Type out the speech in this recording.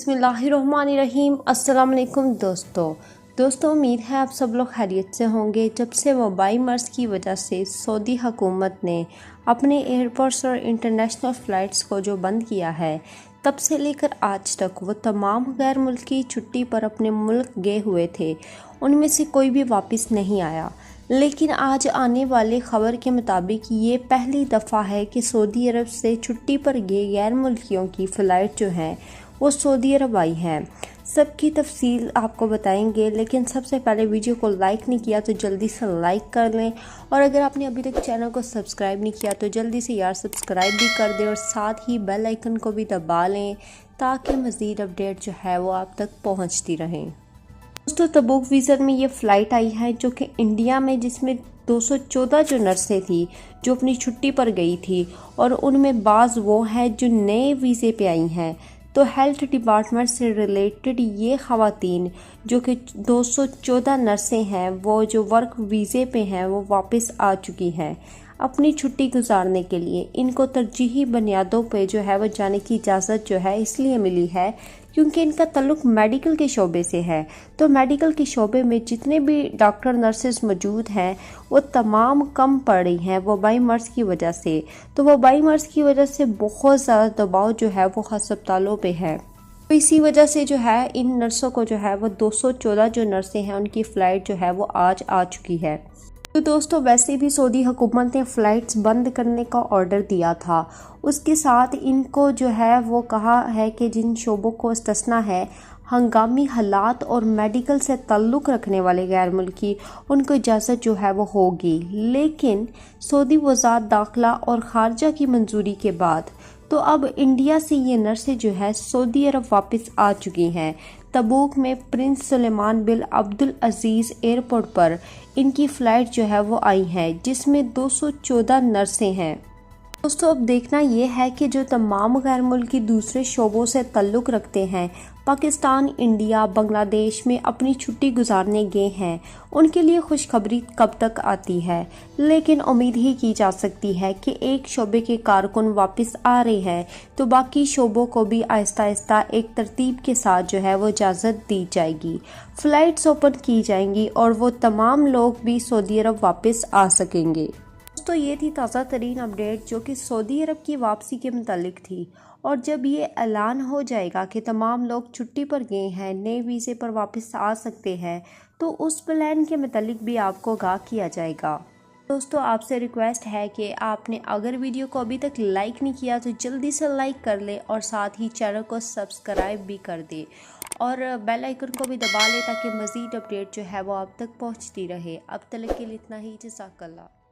बिस्मिल्लाहिर्रहमानिर्रहीम। अस्सलाम वालेकुम दोस्तों, उम्मीद है आप सब लोग खैरियत से होंगे। जब से वबाई मर्ज़ की वजह से सऊदी हुकूमत ने अपने एयरपोर्ट्स और इंटरनेशनल फ़्लाइट्स को जो बंद किया है, तब से लेकर आज तक वो तमाम गैर मुल्की छुट्टी पर अपने मुल्क गए हुए थे, उनमें से कोई भी वापस नहीं आया। लेकिन आज आने वाले ख़बर के मुताबिक ये पहली दफ़ा है कि सऊदी अरब से छुट्टी पर गए गैर मुल्कियों की फ़्लाइट जो हैं वो सऊदी अरब आई हैं। सबकी तफसील आपको बताएंगे, लेकिन सबसे पहले वीडियो को लाइक नहीं किया तो जल्दी से लाइक कर लें, और अगर आपने अभी तक चैनल को सब्सक्राइब नहीं किया तो जल्दी से यार सब्सक्राइब भी कर दें और साथ ही बेल आइकन को भी दबा लें ताकि मज़ीद अपडेट जो है वो आप तक पहुँचती रहें। दोस्तों, तबूक वीज़ा में ये फ़्लाइट आई है जो कि इंडिया में, जिसमें 214 जो नर्सें थी जो अपनी छुट्टी पर गई थी, और उनमें बाज़ वो हैं जो नए वीज़े पे आई हैं। तो हेल्थ डिपार्टमेंट से रिलेटेड ये ख़वातीन जो कि 214 नर्सें हैं, वो जो वर्क वीज़े पे हैं वो वापस आ चुकी हैं अपनी छुट्टी गुजारने के लिए। इनको तरजीही बुनियादों पे जो है वो जाने की इजाज़त जो है इसलिए मिली है क्योंकि इनका ताल्लुक़ मेडिकल के शोबे से है। तो मेडिकल के शोबे में जितने भी डॉक्टर नर्सेज मौजूद हैं वो तमाम कम पड़ रही हैं वबाई मर्ज़ की वजह से। तो वबाई मर्ज़ की वजह से बहुत ज़्यादा दबाव जो है वो अस्पतालों पे है। तो इसी वजह से जो है इन नर्सों को जो है वो 214 जो नर्सें हैं उनकी फ़्लाइट जो है वो आज आ चुकी है। तो दोस्तों, वैसे भी सऊदी हुकूमत ने फ़्लाइट्स बंद करने का ऑर्डर दिया था। उसके साथ इनको जो है वो कहा है कि जिन शोबों को इस्तिस्ना है, हंगामी हालात और मेडिकल से ताल्लुक़ रखने वाले गैर मुल्की, उनको इजाज़त जो है वो होगी। लेकिन सऊदी वज़ारत दाखिला और ख़ारजा की मंजूरी के बाद तो अब इंडिया से ये नर्सें जो है सऊदी अरब वापस आ चुकी हैं। तबूक में प्रिंस सुलेमान बिन अब्दुल अजीज़ एयरपोर्ट पर इनकी फ़्लाइट जो है वो आई है, जिसमें 214 नर्सें हैं। दोस्तों, अब देखना ये है कि जो तमाम गैर मुल्की दूसरे शोबों से ताल्लुक़ रखते हैं, पाकिस्तान, इंडिया, बांग्लादेश में अपनी छुट्टी गुजारने गए हैं, उनके लिए खुशखबरी कब तक आती है। लेकिन उम्मीद ही की जा सकती है कि एक शोबे के कारकुन वापस आ रहे हैं तो बाकी शोबों को भी आहिस्ता आहिस्ता एक तरतीब के साथ जो है वो इजाज़त दी जाएगी, फ़्लाइट्स ओपन की जाएंगी और वो तमाम लोग भी सऊदी अरब वापस आ सकेंगे। तो ये थी ताज़ा तरीन अपडेट जो कि सऊदी अरब की वापसी के मुतालिक थी, और जब ये ऐलान हो जाएगा कि तमाम लोग छुट्टी पर गए हैं, नए वीज़े पर वापस आ सकते हैं, तो उस प्लान के मुतालिक भी आपको आगाह किया जाएगा। दोस्तों, आपसे रिक्वेस्ट है कि आपने अगर वीडियो को अभी तक लाइक नहीं किया तो जल्दी से लाइक कर ले और साथ ही चैनल को सब्सक्राइब भी कर दे और बेल आइकन को भी दबा ले ताकि मज़ीद अपडेट जो है वो आप तक पहुँचती रहे। अब तक के लिए इतना ही। जज़ाकल्लाह।